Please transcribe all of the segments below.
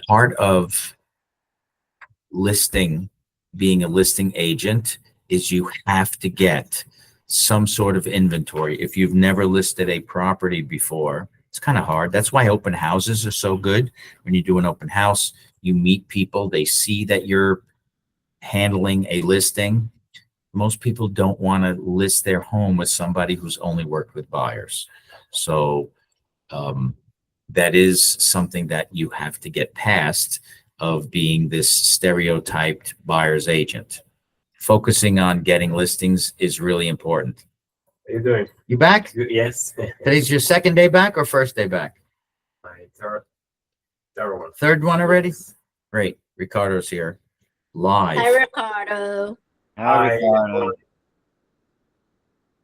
Part of being a listing agent is you have to get some sort of inventory. If you've never listed a property before, it's kind of hard. That's why open houses are so good. When you do an open house, you meet people, they see that you're handling a listing. Most people don't want to list their home with somebody who's only worked with buyers. So that is something that you have to get past, of being this stereotyped buyer's agent. Focusing on getting listings is really important. How are you doing? You back? Yes. Today's your second day back or first day back? My third one. Third one already? Great. Ricardo's here. Live. Hi, Ricardo. Hi.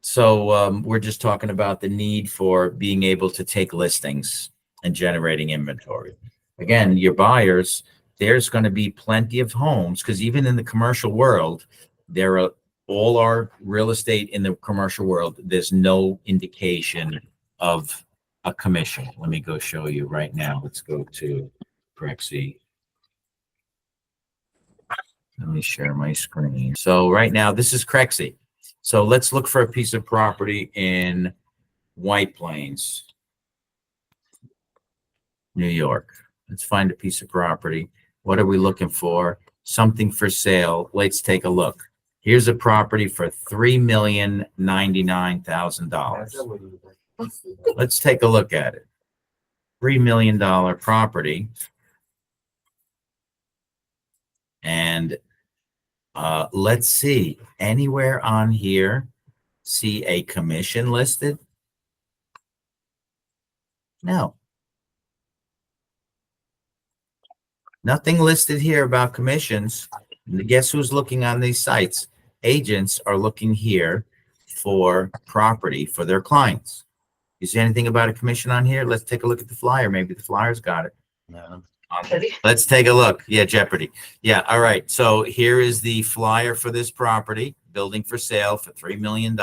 So we're just talking about the need for being able to take listings and generating inventory. Again, your buyers, there's going to be plenty of homes, because even in the commercial world, all our real estate in the commercial world, there's no indication of a commission. Let me go show you right now. Let's go to Prexy. Let me share my screen. So right now, this is Crexy. So let's look for a piece of property in White Plains, New York. Let's find a piece of property. What are we looking for? Something for sale. Let's take a look. Here's a property for $3,099,000. Let's take a look at it. $3 million property. And let's see, anywhere on here, see a commission listed? No. Nothing listed here about commissions. And guess who's looking on these sites? Agents are looking here for property for their clients. You see anything about a commission on here? Let's take a look at the flyer. Maybe the flyer's got it. No. Let's take a look. Yeah, Jeopardy. Yeah, all right. So here is the flyer for this property, building for sale for $3 million.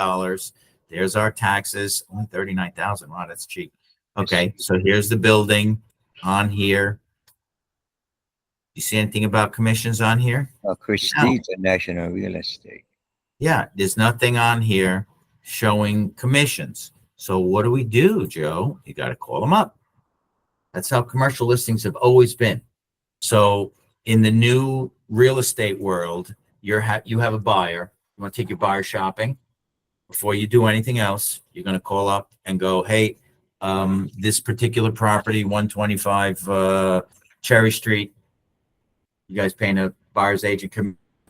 There's our taxes, only $39,000. Wow, that's cheap. Okay, so here's the building on here. You see anything about commissions on here? Christie International Real Estate. Yeah, there's nothing on here showing commissions. So what do we do, Joe? You got to call them up. That's how commercial listings have always been. So in the new real estate world, you have a buyer. You want to take your buyer shopping. Before you do anything else, you're going to call up and go, hey, this particular property, 125 Cherry Street, you guys paying a buyer's agent?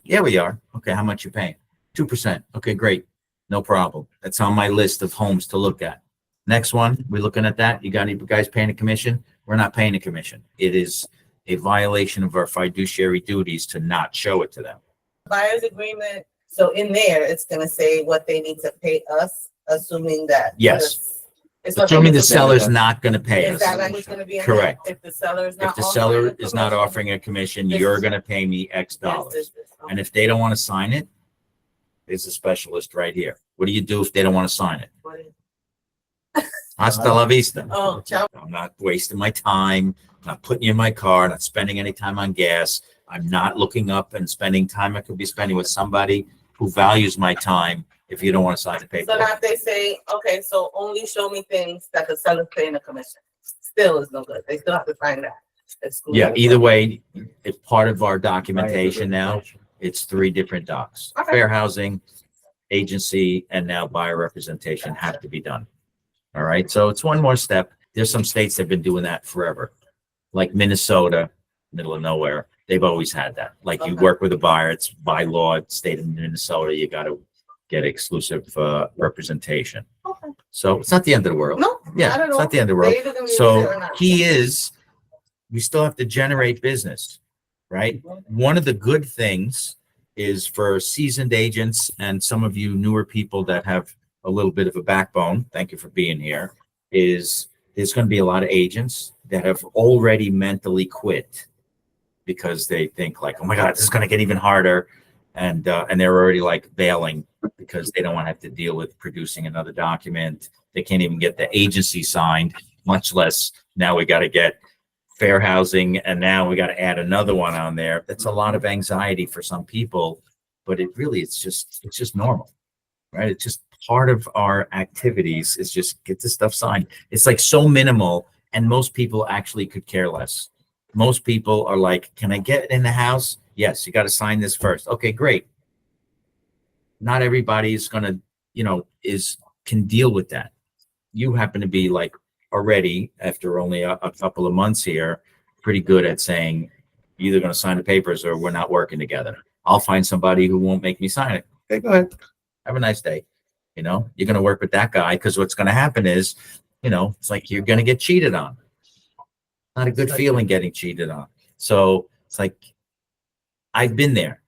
Yeah, we are. Okay, how much you paying? 2%. Okay, great. No problem. That's on my list of homes to look at. Next one, we're looking at that. You got any guys paying a commission? We're not paying a commission. It is a violation of our fiduciary duties to not show it to them. Buyer's agreement. So in there, it's going to say what they need to pay us, assuming that. Yes. Assuming the seller's not going to pay us. Is that language going to be in Correct. there? If the seller is not If the seller is not offering a commission, you're going to pay me X dollars. And if they don't want to sign it, there's a specialist right here. What do you do if they don't want to sign it? Hasta la vista. Oh, ciao. I'm not wasting my time. I'm not putting you in my car, not spending any time on gas. I'm not looking up and spending time I could be spending with somebody who values my time if you don't want to sign the paper. So now if they say, okay, so only show me things that the seller's paying a commission, still is no good. They still have to sign that. Yeah, either way, it's part of our documentation now. It's 3 different docs. Okay. Fair housing, agency, and now buyer representation have to be done. All right, so it's one more step. There's some states that have been doing that forever, like Minnesota, middle of nowhere. They've always had that. Like you work with a buyer, it's by law, state of Minnesota, you got to get exclusive representation. Okay. So it's not the end of the world. No, Yeah, it's not the end of the world. So key is we still have to generate business, right? One of the good things is for seasoned agents and some of you newer people that have a little bit of a backbone, thank you for being here, is there's going to be a lot of agents that have already mentally quit because they think like, oh my God, this is going to get even harder. And they're already like bailing because they don't want to have to deal with producing another document. They can't even get the agency signed, much less now we got to get fair housing, and now we got to add another one on there. That's a lot of anxiety for some people, but it's just normal, right? It's just part of our activities is just get this stuff signed. It's like so minimal, and most people actually could care less. Most people are like, can I get in the house? Yes, you got to sign this first. Okay, great. Not everybody is going to, can deal with that. You happen to be like already, after only a couple of months here, pretty good at saying, you're either going to sign the papers or we're not working together. I'll find somebody who won't make me sign it. Okay, go ahead. Have a nice day. You're going to work with that guy, because what's going to happen is, it's like you're going to get cheated on. Not a good feeling getting cheated on. So it's like, I've been there.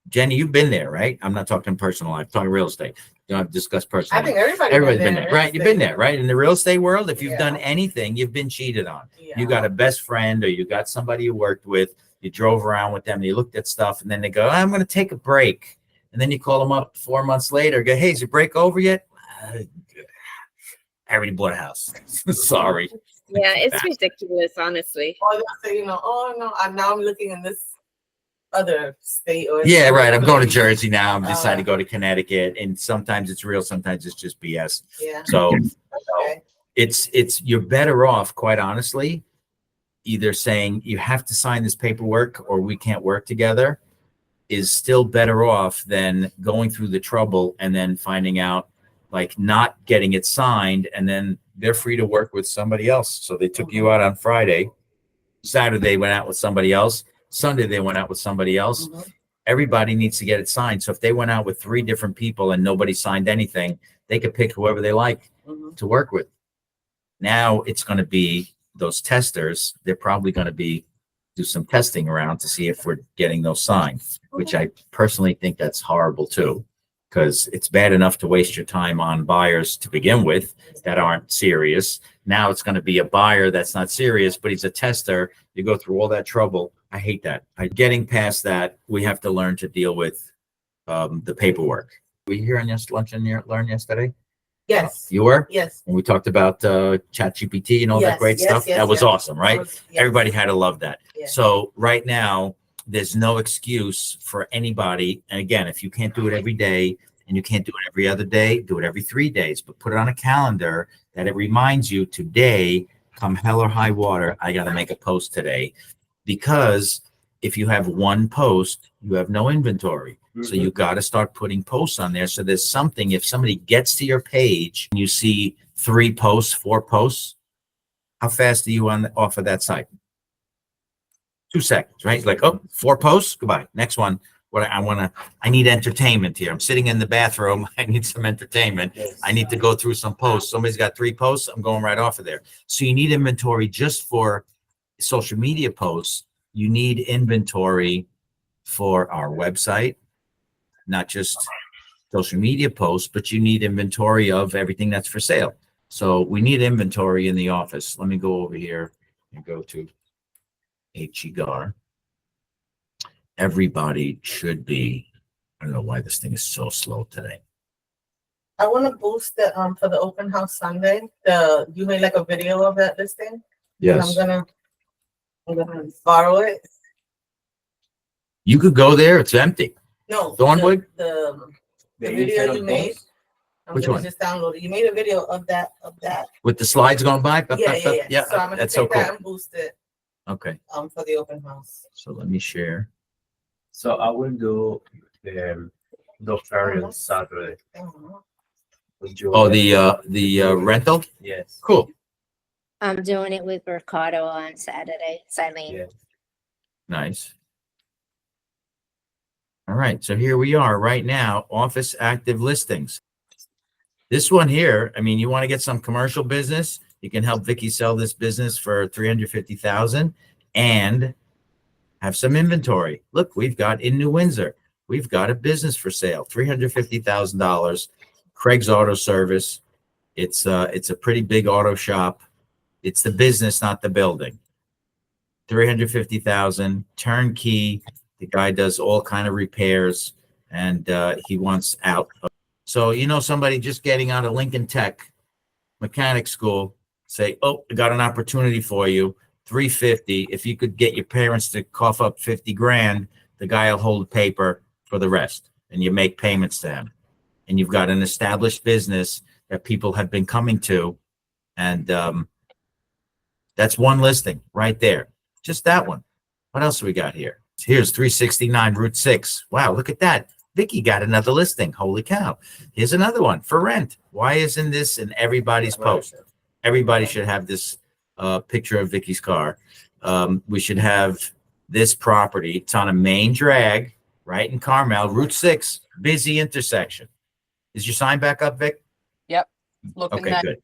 Jenny, you've been there, right? I'm not talking personal life, I'm talking real estate. I've discussed personal I think life. Everybody's been there, right? You've been there, right? In the real estate world, if you've done anything, you've been cheated on. Yeah. You got a best friend, or you got somebody you worked with, you drove around with them, and you looked at stuff, and then they go, I'm going to take a break. And then you call them up 4 months later, go, hey, is your break over yet? I already bought a house. Sorry. Yeah, it's ridiculous, honestly. Or they'll say, oh no, I'm looking in this other state. Or Yeah, right. I'm going to Jersey now. I'm deciding to go to Connecticut, and sometimes it's real, sometimes it's just BS. Yeah. So Okay. it's you're better off, quite honestly, either saying you have to sign this paperwork or we can't work together is still better off than going through the trouble and then finding out, like, not getting it signed, and then they're free to work with somebody else. So they took you out on Friday, Saturday went out with somebody else, Sunday they went out with somebody else. Mhm. Everybody needs to get it signed. So if they went out with 3 different people and nobody signed anything, they could pick whoever they like Mhm. to work with. Now it's going to be those testers. They're probably going to do some testing around to see if we're getting those signed, which I personally think that's horrible too, because it's bad enough to waste your time on buyers to begin with that aren't serious. Now it's going to be a buyer that's not serious, but he's a tester. You go through all that trouble. I hate that. Getting past that, we have to learn to deal with the paperwork. Were you here on lunch and learn yesterday? Yes. You were? Yes. When we talked about ChatGPT and all that Yes, great yes, stuff, yes, that was yes. awesome, right? Yes. Everybody had to love that. Yeah. So right now, there's no excuse for anybody. And again, if you can't do it every day and you can't do it every other day, do it every 3 days, but put it on a calendar that it reminds you today, come hell or high water, I got to make a post today. Because if you have one post, you have no inventory. So you got to start putting posts on there. So there's something, if somebody gets to your page and you see 3 posts, 4 posts, how fast are you off of that site? 2 seconds, right? Like, oh, 4 posts, goodbye. Next one. I need entertainment here. I'm sitting in the bathroom. I need some entertainment. Yes. I need to go through some posts. Somebody's got 3 posts. I'm going right off of there. So you need inventory just for social media posts. You need inventory for our website, not just social media posts, but you need inventory of everything that's for sale. So we need inventory in the office. Let me go over here and go to HEGAR. Everybody should be, I don't know why this thing is so slow today. I want to boost the for the open house Sunday. You made like a video of that listing. Yes. And I'm gonna borrow it. You could go there. It's empty. No. Thornwood? The The video inside you of made. those? I'm Which gonna one? just download it. You made a video of that. With the slides going by? Yeah. So I'm gonna That's take so cool. that and boost it Okay. for the open house. So let me share. So I will do the ferry on Saturday. With you. Oh, the rental? Yes. Cool. I'm doing it with Ricardo on Saturday, Silene. Yeah. Nice. All right, so here we are right now, office active listings. This one here, I mean, you want to get some commercial business, you can help Vicky sell this business for $350,000 and have some inventory. Look, we've got in New Windsor, we've got a business for sale, $350,000. Craig's Auto Service. It's a pretty big auto shop. It's the business, not the building. $350,000 turnkey. The guy does all kind of repairs, and he wants out. So, somebody just getting out of Lincoln Tech mechanic school, say, oh, I got an opportunity for you. $350. If you could get your parents to cough up 50 grand, the guy will hold the paper for the rest, and you make payments to him. And you've got an established business that people have been coming to, and that's one listing right there. Just that one. What else do we got here? Here's 369 Route 6. Wow, look at that. Vicky got another listing. Holy cow. Here's another one for rent. Why isn't this in everybody's post? Everybody should have this picture of Vicky's car. We should have this property. It's on a main drag right in Carmel, Route 6, busy intersection. Is your sign back up, Vic? Looking Okay, nice. good.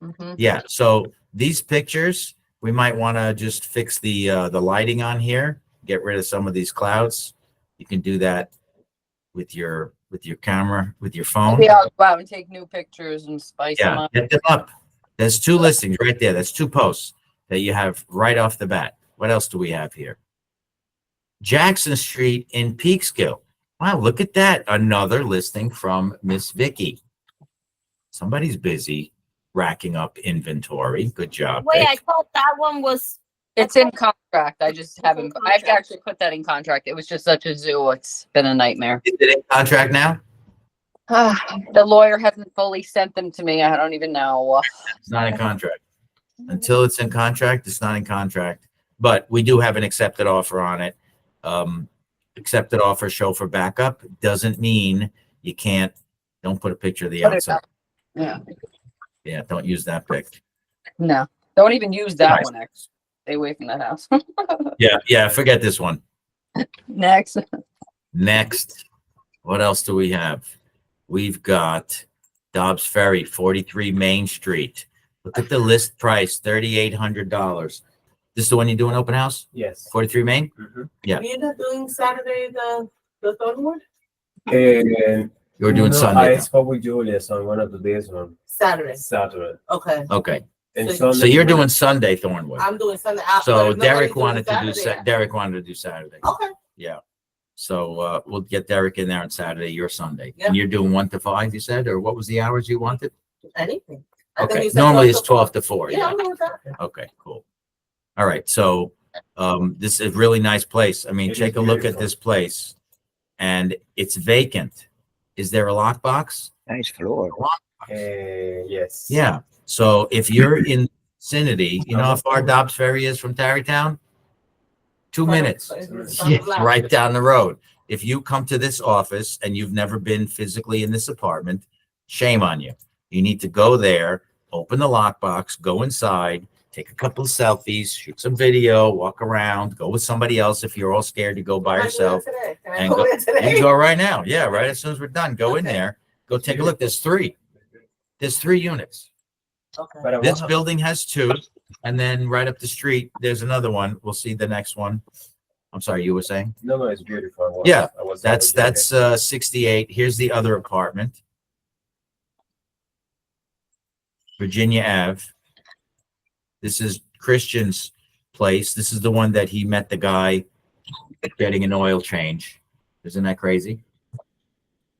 Mhm. Yeah, so these pictures, we might want to just fix the lighting on here, get rid of some of these clouds. You can do that with your camera, with your phone. Maybe I'll go out and take new pictures and spice them Yeah, up. get them up. There's two listings right there. That's two posts that you have right off the bat. What else do we have here? Jackson Street in Peekskill. Wow, look at that. Another listing from Miss Vicky. Somebody's busy racking up inventory. Good job. Wait, Vic. I thought that one was. It's in contract. I just haven't, I have to contract. actually put that in contract. It was just such a zoo. It's been a nightmare. Is it in contract now? The lawyer hasn't fully sent them to me. I don't even know. It's not in contract. Until it's in contract, it's not in contract. But we do have an accepted offer on it. Accepted offer show for backup doesn't mean you can't. Don't put a picture of the Put it outside. up. Yeah. Yeah, don't use that pic. No, don't even use that Nice. one. Actually, stay away from that house. Yeah, forget this one. Next. Next, what else do we have? We've got Dobbs Ferry, 43 Main Street. Look at the list price, $3,800. This is the one you do an open house? Yes. 43 Main? Mhm. Yeah. You're not doing Saturday the Thornwood? And You're doing no, Sunday. I spoke with Julius on one of the days on Saturday. Saturday. Okay. Okay, And So- Sunday. so you're doing Sunday Thornwood. I'm doing Sunday. So but Derek nobody's wanted to doing do Saturday. Derek wanted to do Saturday. Okay. Yeah. So we'll get Derek in there on Saturday, your Sunday. Yeah. And you're doing 1 to 5, you said, or what was the hours you wanted? Anything. I think Okay, you said normally 12 it's 12 to 4. Yeah, Yeah. I'm good with that. Okay, cool. All right, so this is a really nice place. I mean, It is take a look at beautiful. this place, and it's vacant. Is there a lockbox? Nice floor. Yes. Yeah. So if you're in vicinity, you know how far Dobbs Ferry is from Tarrytown? 2 minutes. Yeah, right down the road. If you come to this office and you've never been physically in this apartment, shame on you. You need to go there, open the lockbox, go inside, take a couple of selfies, shoot some video, walk around, go with somebody else if you're all scared to go by yourself. And go, you can go right now. Yeah, right as soon as we're done, go in Okay. there, go take a look. There's 3. There's 3 units. Okay. But I This want- building has 2, and then right up the street, there's another one. We'll see the next one. I'm sorry, you were saying? No, it's beautiful. Yeah, I was That's able to get it. 68. Here's the other apartment. Virginia Ave. This is Christian's place. This is the one that he met the guy getting an oil change. Isn't that crazy?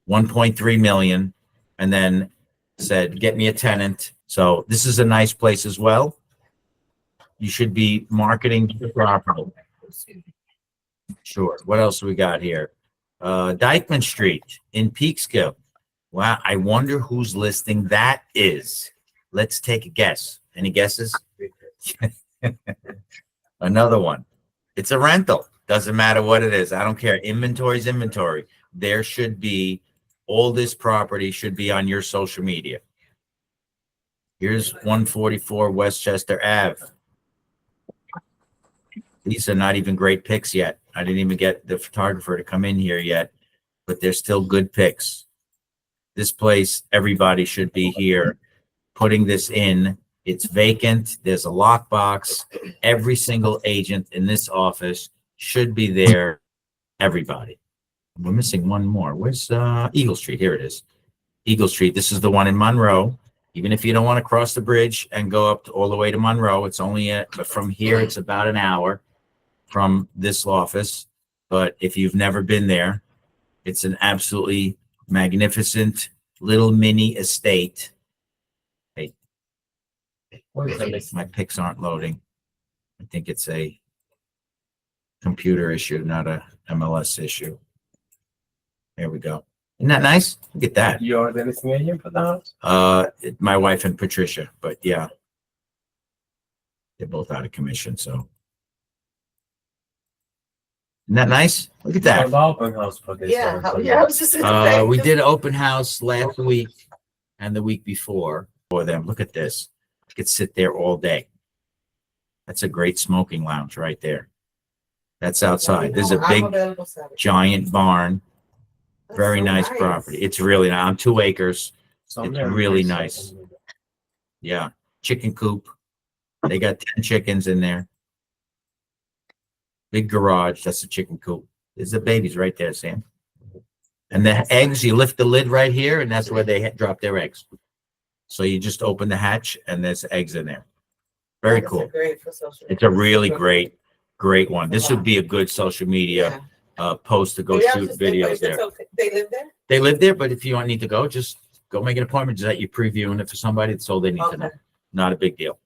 1.3 million, and then said, get me a tenant. So this is a nice place as well. You should be marketing the property. Sure. What else we got here? Dykeman Street in Peekskill. Wow. I wonder whose listing that is. Let's take a guess. Any guesses? Another one. It's a rental. Doesn't matter what it is. I don't care. Inventory is inventory. There should be, all this property should be on your social media. Here's 144 Westchester Ave. These are not even great pics yet. I didn't even get the photographer to come in here yet, but they're still good pics. This place, everybody should be here putting this in. It's vacant. There's a lockbox. Every single agent in this office should be there. Everybody. We're missing one more. Where's Eagle Street? Here it is. Eagle Street. This is the one in Monroe. Even if you don't want to cross the bridge and go up all the way to Monroe, it's only but from here, it's about an hour from this office. But if you've never been there, it's an absolutely magnificent little mini estate. Hey, What is the next? my pics aren't loading. I think it's a computer issue, not a MLS issue. There we go. Isn't that nice? Look at that. You're the listing agent for the house? My wife and Patricia, but yeah, they're both out of commission. So, isn't that nice? Look at What that. about open house for this Yeah, one? yeah, I was just gonna say. We did open house last week and the week before for them. Look at this. You could sit there all day. That's a great smoking lounge right there. That's outside. There's a I'm big available Saturday. giant barn. That's Very so nice property. It's really nice. On 2 acres. Some It's are really nice. nice. Yeah. Chicken coop. They got 10 chickens in there. Big garage. That's a chicken coop. There's the babies right there, Sam. And the eggs, you lift the lid right here, and that's where they drop their eggs. So you just open the hatch, and there's eggs in there. Very That is cool. Great for social. It's a really great one. This would be a good social media post to go Yeah, I was shoot just thinking, videos there. so they live there? They live there, but if you don't need to go, just go make an appointment. Just that you previewing it for somebody. That's all they need to know. Okay. Not a big deal.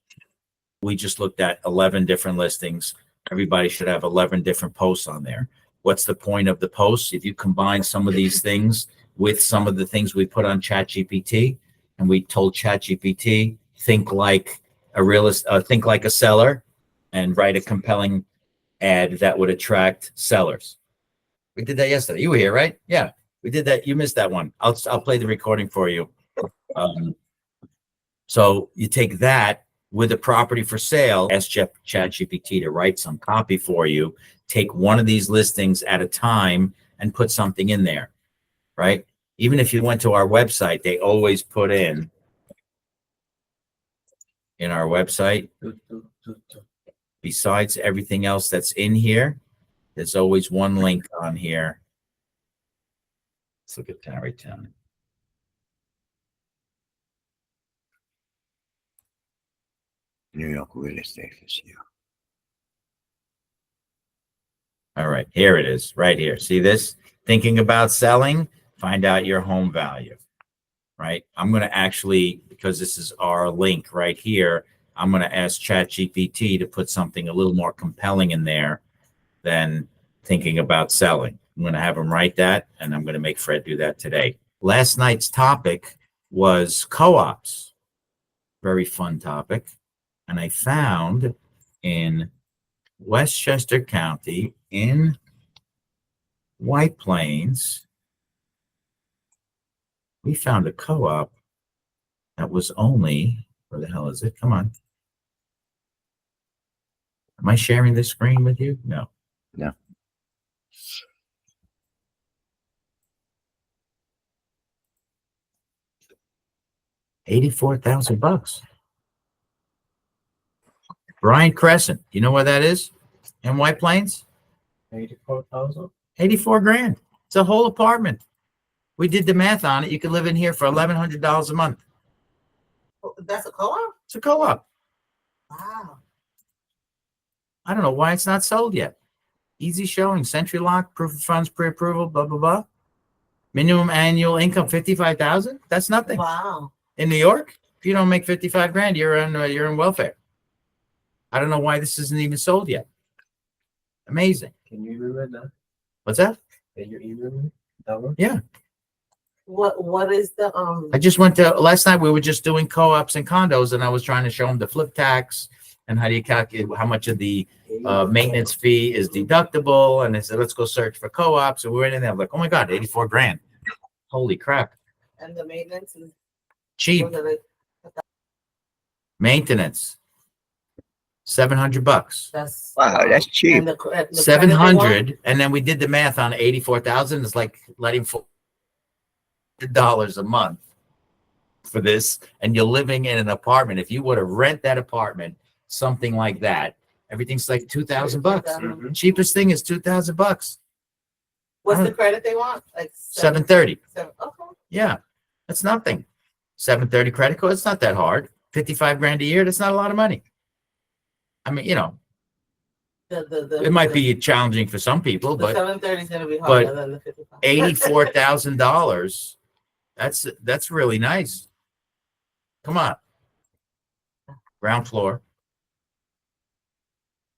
We just looked at 11 different listings. Everybody should have 11 different posts on there. What's the point of the posts? If you combine some of these things with some of the things we put on ChatGPT, and we told ChatGPT, think like a realist, think like a seller, and write a compelling ad that would attract sellers. We did that yesterday. You were here, right? Yeah, we did that. You missed that one. I'll play the recording for you. So you take that with a property for sale, ask ChatGPT to write some copy for you, take one of these listings at a time and put something in there, right? Even if you went to our website, they always put in our website, besides everything else that's in here, there's always one link on here. Let's look at Tarrytown. New York real estate for sale. All right, here it is, right here. See this? Thinking about selling, find out your home value, right? I'm going to actually, because this is our link right here, I'm going to ask ChatGPT to put something a little more compelling in there than thinking about selling. I'm going to have him write that, and I'm going to make Fred do that today. Last night's topic was co-ops. Very fun topic. And I found in Westchester County in White Plains, we found a co-op that was only, where the hell is it? Come on. Am I sharing this screen with you? No. No. $84,000. Brian Crescent. You know where that is? In White Plains? 84,000. 84 grand. It's a whole apartment. We did the math on it. You could live in here for $1,100 a month. Oh, that's a co-op? It's a co-op. Wow. I don't know why it's not sold yet. Easy showing, Century Lock, proof of funds, pre-approval, blah, blah, blah. Minimum annual income, 55,000. That's nothing. Wow. In New York, if you don't make 55 grand, you're in welfare. I don't know why this isn't even sold yet. Amazing. Can you email that? What's that? Can you email me that one? Yeah. What is the I just went to last night. We were just doing co-ops and condos, and I was trying to show them the flip tax and how do you calculate how much of the maintenance fee is deductible. And they said, let's go search for co-ops. And we went in there. I'm like, oh my God, 84 grand. Holy crap. and the maintenance is Cheap what are they- maintenance. $700. that's Wow, that's cheap. and the credit they want? 700. And then we did the math on 84,000. It's like letting $400 a month for this. And you're living in an apartment. If you were to rent that apartment, something like that, everything's like $2,000 bucks. Mhm. Cheapest thing is $2,000 bucks. What's the credit they want? Like 730. Okay. Yeah, that's nothing. 730 credit card. It's not that hard. 55 grand a year. That's not a lot of money. I mean, you know, it might be challenging for some people, the but 730 is gonna be harder than the 55. $84,000. That's really nice. Come on. Ground floor.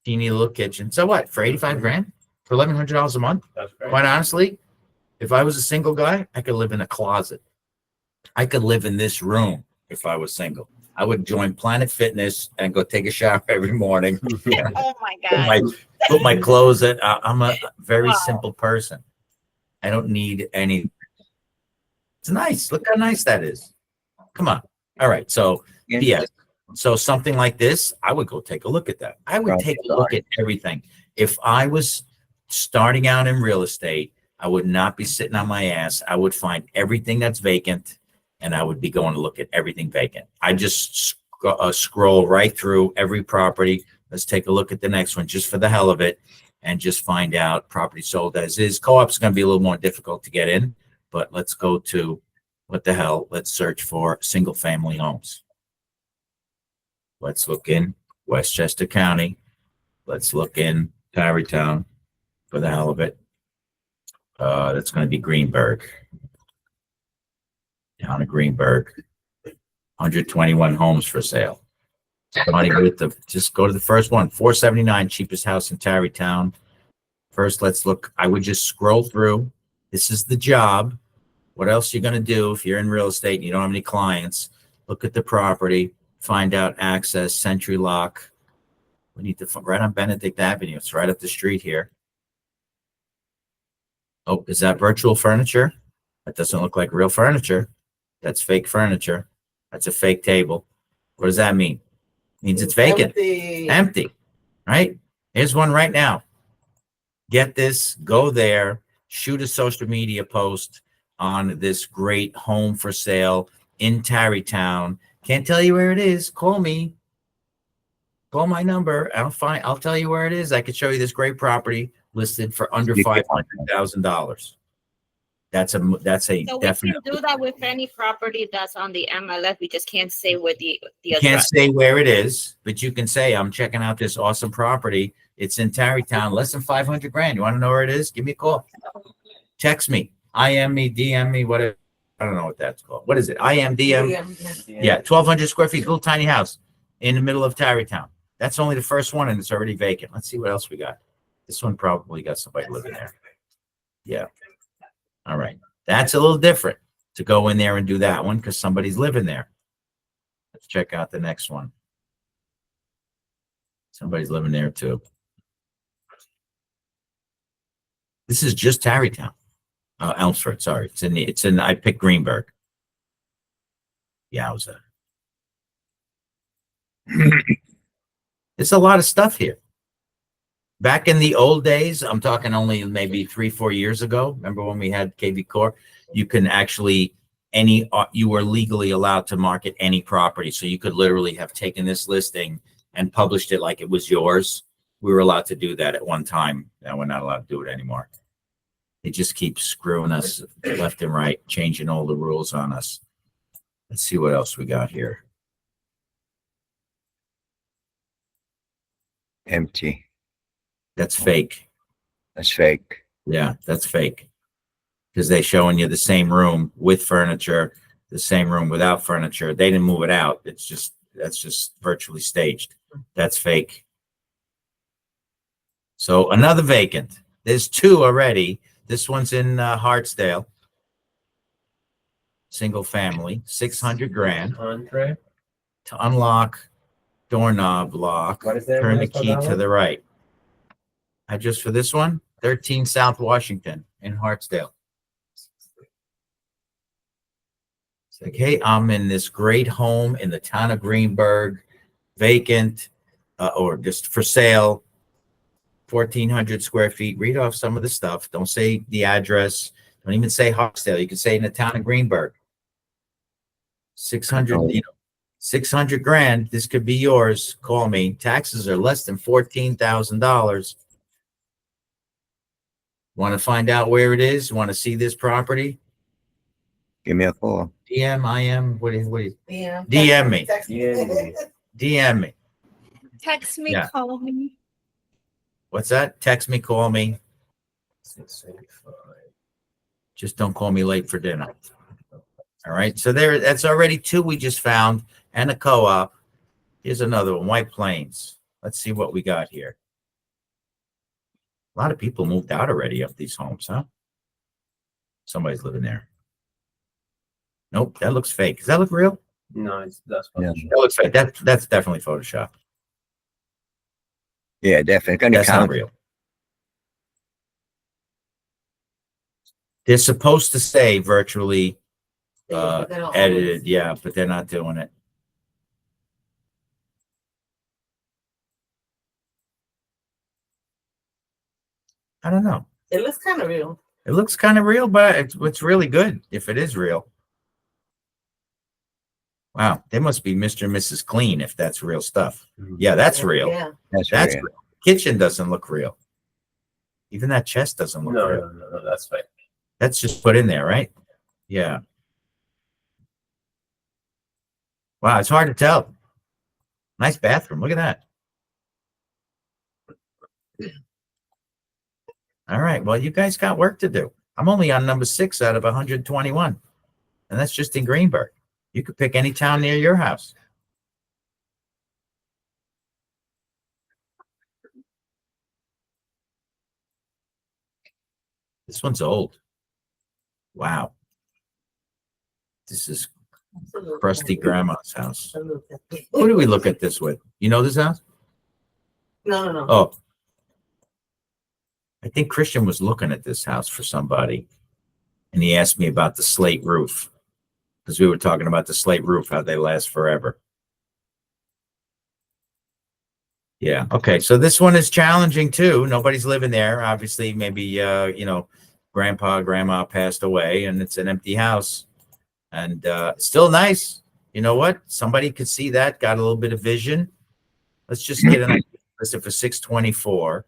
teeny little kitchen. So what? For 85 grand? For $1,100 a month? That's great. Quite honestly, if I was a single guy, I could live in a closet. I could live in this room if I was single. I would join Planet Fitness and go take a shower every morning. Oh my Put God. my clothes in. I'm a very Wow. simple person. I don't need any. It's nice. Look how nice that is. Come on. All right. So, yeah. So something like this, I would go take a look at that. I would take a look at everything. If I was starting out in real estate, I would not be sitting on my ass. I would find everything that's vacant, and I would be going to look at everything vacant. I just scroll right through every property. Let's take a look at the next one just for the hell of it, and just find out property sold as is. Co-op's going to be a little more difficult to get in, but let's go to, what the hell? Let's search for single family homes. Let's look in Westchester County. Let's look in Tarrytown for the hell of it. That's going to be Greenberg. Town of Greenberg. 121 homes for sale. Just go to the first one. 479, cheapest house in Tarrytown. First, let's look. I would just scroll through. This is the job. What else you're going to do if you're in real estate and you don't have any clients? Look at the property. Find out access, Century Lock. We need to right on Benedict Avenue. It's right up the street here. Oh, is that virtual furniture? That doesn't look like real furniture. That's fake furniture. That's a fake table. What does that mean? It means it's vacant. Empty. Right? Here's one right now. Get this, go there, shoot a social media post on this great home for sale in Tarrytown. Can't tell you where it is. Call me. Call my number. I'll tell you where it is. I could show you this great property listed for under $500,000. That's a So we definite. can do that with any property that's on the MLS. We just can't say where the You can't address. say where it is, but you can say, I'm checking out this awesome property. It's in Tarrytown, less than 500 grand. You want to know where it is? Give me a call. Text me. IM me, DM me, whatever. I don't know what that's called. What is it? IM, DM? Yeah, 1,200 square feet, little tiny house in the middle of Tarrytown. That's only the first one, and it's already vacant. Let's see what else we got. This one probably got somebody living there. Yeah. All right. That's a little different to go in there and do that one because somebody's living there. Let's check out the next one. Somebody's living there too. This is just Tarrytown. Elmsford, sorry. It's in I picked Greenberg. Yowza. There's a lot of stuff here. Back in the old days, I'm talking only maybe 3-4 years ago. Remember when we had KV Core? You can actually you were legally allowed to market any property. So you could literally have taken this listing and published it like it was yours. We were allowed to do that at one time. Now we're not allowed to do it anymore. They just keep screwing us left and right, changing all the rules on us. Let's see what else we got here. Empty. That's fake. That's fake. Yeah, that's fake. Because they're showing you the same room with furniture, the same room without furniture. They didn't move it out. That's just virtually staged. That's fake. So another vacant. There's two already. This one's in Hartsdale. Single family, 600 grand. Andre, To unlock, doorknob lock, What is that turn the address for key that to one? the right. Address for this one, 13 South Washington in Hartsdale. It's like, hey, I'm in this great home in the town of Greenberg, vacant, or just for sale, 1,400 square feet. Read off some of the stuff. Don't say the address. Don't even say Hartsdale. You can say in the town of Greenberg. 600, 600 grand. This could be yours. Call me. Taxes are less than $14,000. Want to find out where it is? Want to see this property? Give me a call. DM, IM, what is Yeah. DM me. Yeah. DM me. Text me, Yeah. call me. What's that? Text me, call me. 685. Just don't call me late for dinner. All right. So that's already two we just found and a co-op. Here's another one, White Plains. Let's see what we got here. A lot of people moved out already of these homes, huh? Somebody's living there. Nope, that looks fake. Does that look real? No, that's Yeah. fine. That looks fake. That's definitely Photoshop. Yeah, definitely. Gonna That's not count. real. They're supposed to say virtually But they don't edited, always- yeah, but they're not doing it. I don't know. It looks kind of real. It looks kind of real, but it's really good if it is real. Wow, they must be Mr. and Mrs. Clean if that's real stuff. Yeah, that's real. Yeah. That's real. real. Kitchen doesn't look real. Even that chest doesn't look No, real. no, that's fake. That's just put in there, right? Yeah. Wow, it's hard to tell. Nice bathroom. Look at that. All right. Well, you guys got work to do. I'm only on number 6 out of 121. And that's just in Greenberg. You could pick any town near your house. This one's old. Wow. This is crusty grandma's house. Who do we look at this with? You know this house? No, no, no. Oh. I think Christian was looking at this house for somebody. And he asked me about the slate roof. Because we were talking about the slate roof, how they last forever. Yeah. Okay. So this one is challenging too. Nobody's living there. Obviously, maybe grandpa, grandma passed away and it's an empty house. And still nice. You know what? Somebody could see that, got a little bit of vision. Let's just get an idea. Listen, for 624.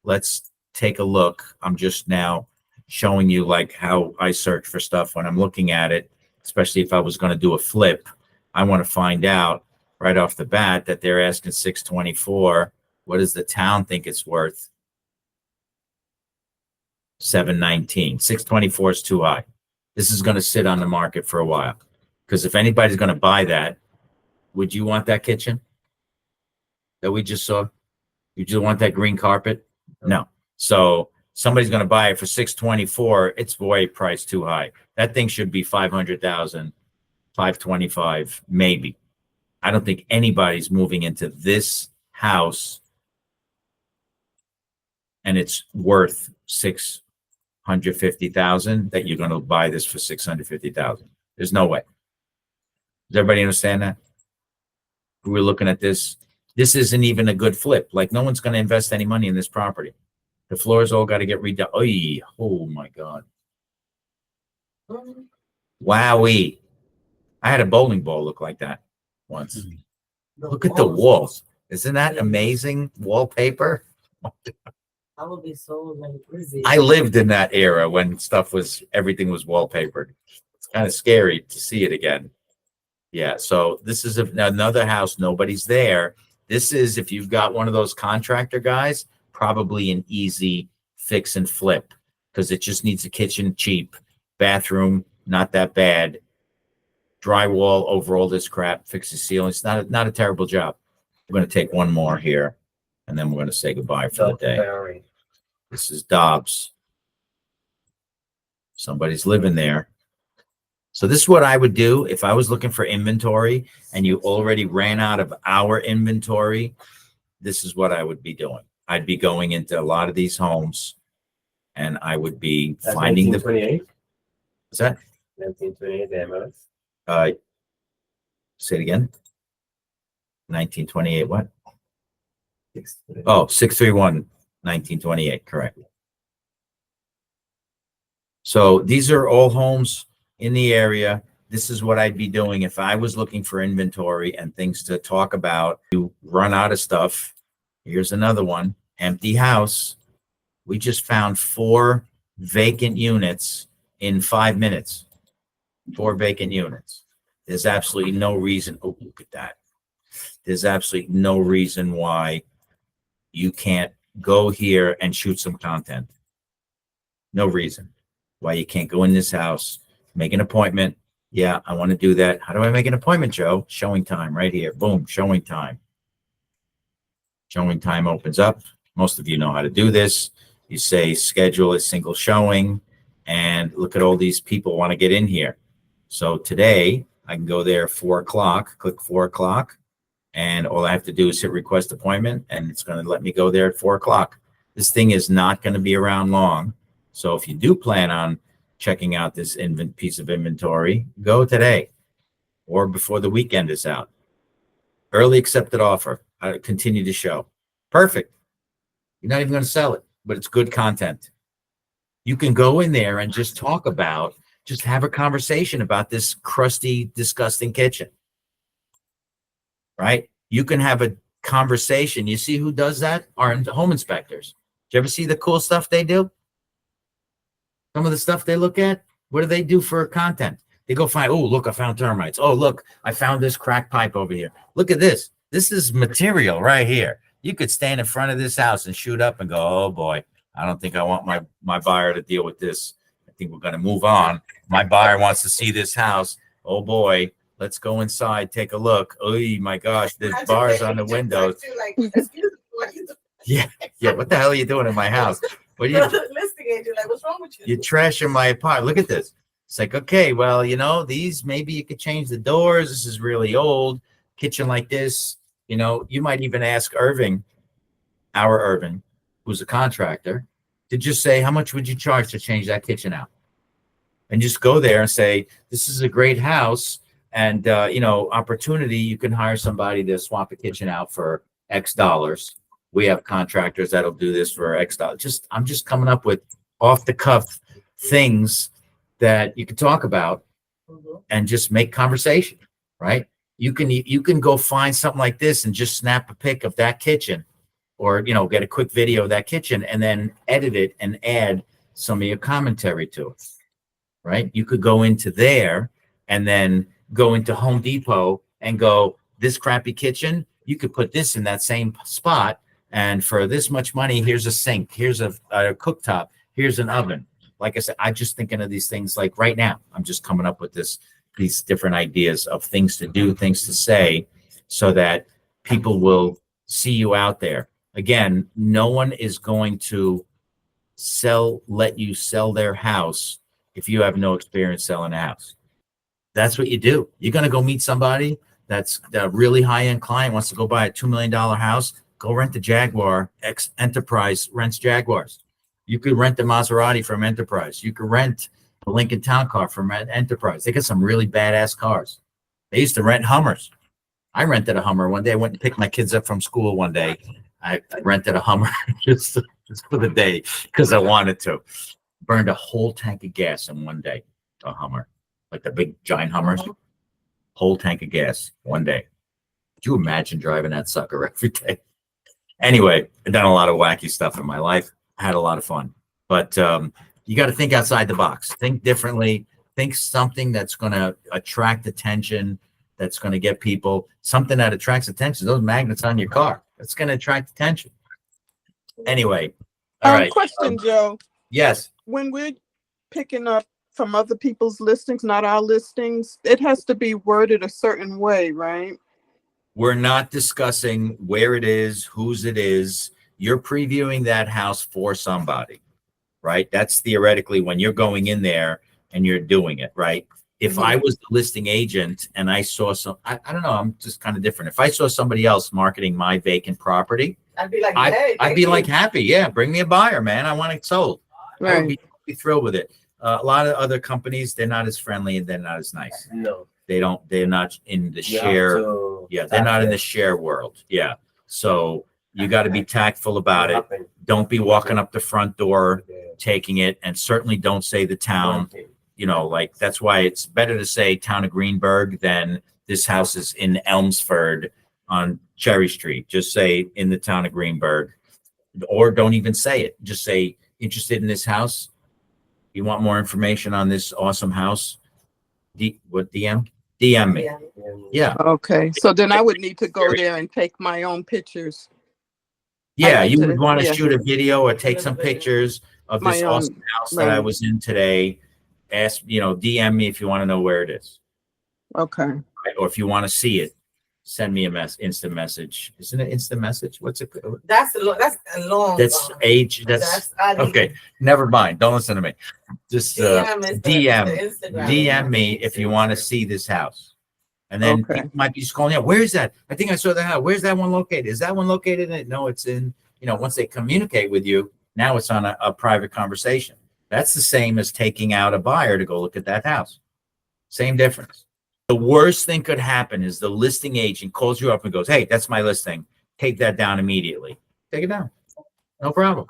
Let's take a look. I'm just now showing you like how I search for stuff when I'm looking at it, especially if I was going to do a flip. I want to find out right off the bat that they're asking 624. What does the town think it's worth? 719. 624 is too high. This is going to sit on the market for a while. Because if anybody's going to buy that, would you want that kitchen that we just saw? Would you want that green carpet? No. So somebody's going to buy it for 624. It's way priced too high. That thing should be 500,000, 525, maybe. I don't think anybody's moving into this house and it's worth 650,000 that you're going to buy this for 650,000. There's no way. Does everybody understand that? We're looking at this. This isn't even a good flip. Like no one's going to invest any money in this property. The floors all got to get redone. Oh my God. Wowee. I had a bowling ball look like that once. Look at the walls. Isn't that amazing wallpaper? I would be so like busy. I lived in that era when everything was wallpapered. It's kind of scary to see it again. Yeah. So this is another house. Nobody's there. This is, if you've got one of those contractor guys, probably an easy fix and flip because it just needs a kitchen cheap, bathroom not that bad, drywall over all this crap, fix the ceiling. It's not a terrible job. We're going to take one more here and then we're going to say goodbye for the day. This is Dobbs. Somebody's living there. So this is what I would do if I was looking for inventory and you already ran out of our inventory. This is what I would be doing. I'd be going into a lot of these homes and I would be finding the. 1928. What's that? 1928, the MLS. Say it again. 1928, what? Oh, 631, 1928, correct. So these are all homes in the area. This is what I'd be doing if I was looking for inventory and things to talk about. You run out of stuff. Here's another one, empty house. We just found 4 vacant units in 5 minutes. 4 vacant units. There's absolutely no reason. Oh, look at that. There's absolutely no reason why you can't go here and shoot some content. No reason why you can't go in this house, make an appointment. Yeah, I want to do that. How do I make an appointment, Joe? Showing time right here. Boom, showing time. Showing time opens up. Most of you know how to do this. You say schedule a single showing, and look at all these people want to get in here. So today I can go there 4 o'clock, click 4 o'clock, and all I have to do is hit request appointment, and it's going to let me go there at 4 o'clock. This thing is not going to be around long. So if you do plan on checking out this piece of inventory, go today or before the weekend is out. Early accepted offer. Continue to show. Perfect. You're not even going to sell it, but it's good content. You can go in there and just talk about, just have a conversation about this crusty, disgusting kitchen. Right? You can have a conversation. You see who does that? Are home inspectors. Do you ever see the cool stuff they do? Some of the stuff they look at, what do they do for content? They go find, oh, look, I found termites. Oh, look, I found this crack pipe over here. Look at this. This is material right here. You could stand in front of this house and shoot up and go, oh boy, I don't think I want my buyer to deal with this. I think we're going to move on. My buyer wants to see this house. Oh boy, let's go inside, take a look. Oh my gosh, there's bars on the windows. Like, excuse me, what are you doing? Yeah. What the hell are you doing in my house? What are you? Listing agent, like, what's wrong with you? You're trashing my apartment. Look at this. It's like, okay, well, these, maybe you could change the doors. This is really old. Kitchen like this, you might even ask Irving, who's a contractor, to just say, how much would you charge to change that kitchen out? And just go there and say, this is a great house. And, opportunity, you can hire somebody to swap a kitchen out for X dollars. We have contractors that'll do this for X dollars. I'm just coming up with off the cuff things that you can talk about and just make conversation, right? You can go find something like this and just snap a pic of that kitchen, or get a quick video of that kitchen and then edit it and add some of your commentary to it, right? You could go into there and then go into Home Depot and go, this crappy kitchen, you could put this in that same spot, and for this much money, here's a sink, here's a cooktop, here's an oven. Like I said, I'm just thinking of these things like right now. I'm just coming up with these different ideas of things to do, things to say, so that people will see you out there. Again, no one is going to let you sell their house if you have no experience selling a house. That's what you do. You're going to go meet somebody that's a really high-end client, wants to go buy a $2 million house, go rent the Jaguar. Enterprise rents Jaguars. You could rent the Maserati from Enterprise. You could rent the Lincoln Town Car from Enterprise. They got some really badass cars. They used to rent Hummers. I rented a Hummer one day. I went and picked my kids up from school one day. I rented a Hummer just for the day because I wanted to. Burned a whole tank of gas in one day. A Hummer, like the big giant Hummers. Whole tank of gas one day. Could you imagine driving that sucker every day? Anyway, I've done a lot of wacky stuff in my life. I had a lot of fun, but you got to think outside the box. Think differently. Think something that's going to attract attention. That's going to get people. Something that attracts attention. Those magnets on your car. That's going to attract attention. Anyway, all right. Question, Joe. Yes. When we're picking up from other people's listings, not our listings, it has to be worded a certain way, right? We're not discussing where it is, whose it is. You're previewing that house for somebody, right? That's theoretically when you're going in there and you're doing it, right? If I was the listing agent and I saw I don't know, I'm just kind of different. If I saw somebody else marketing my vacant property, I'd be like, I'd be like happy. Yeah, bring me a buyer, man. I want it sold. I would be thrilled with it. A lot of other companies, they're not as friendly and they're not as nice. No. They're not in the share. Yeah, they're not in the share world. Yeah. So you got to be tactful about it. Don't be walking up the front door, taking it, and certainly don't say the town. Like that's why it's better to say town of Greenberg than this house is in Elmsford on Cherry Street. Just say in the town of Greenberg, or don't even say it. Just say interested in this house. You want more information on this awesome house? DM? DM me. Yeah. Okay. So then I would need to go there and take my own pictures. Yeah, I need you to- would want to yeah. shoot a video or take some pictures of this My own, awesome house that I right. was in today. Ask, DM me if you want to know where it is, Okay. right? Or if you want to see it. send me a instant message. Isn't it instant message? What's it? That's a long. That's age. That's okay. Never mind. Don't listen to me. Just DM me if you want to see this house. And then Okay. people might be scrolling out. Where's that? I think I saw that house. Where's that one located? Is that one located in it? No, it's in, once they communicate with you, now it's on a private conversation. That's the same as taking out a buyer to go look at that house. Same difference. The worst thing could happen is the listing agent calls you up and goes, hey, that's my listing. Take that down immediately. Take it down. No problem.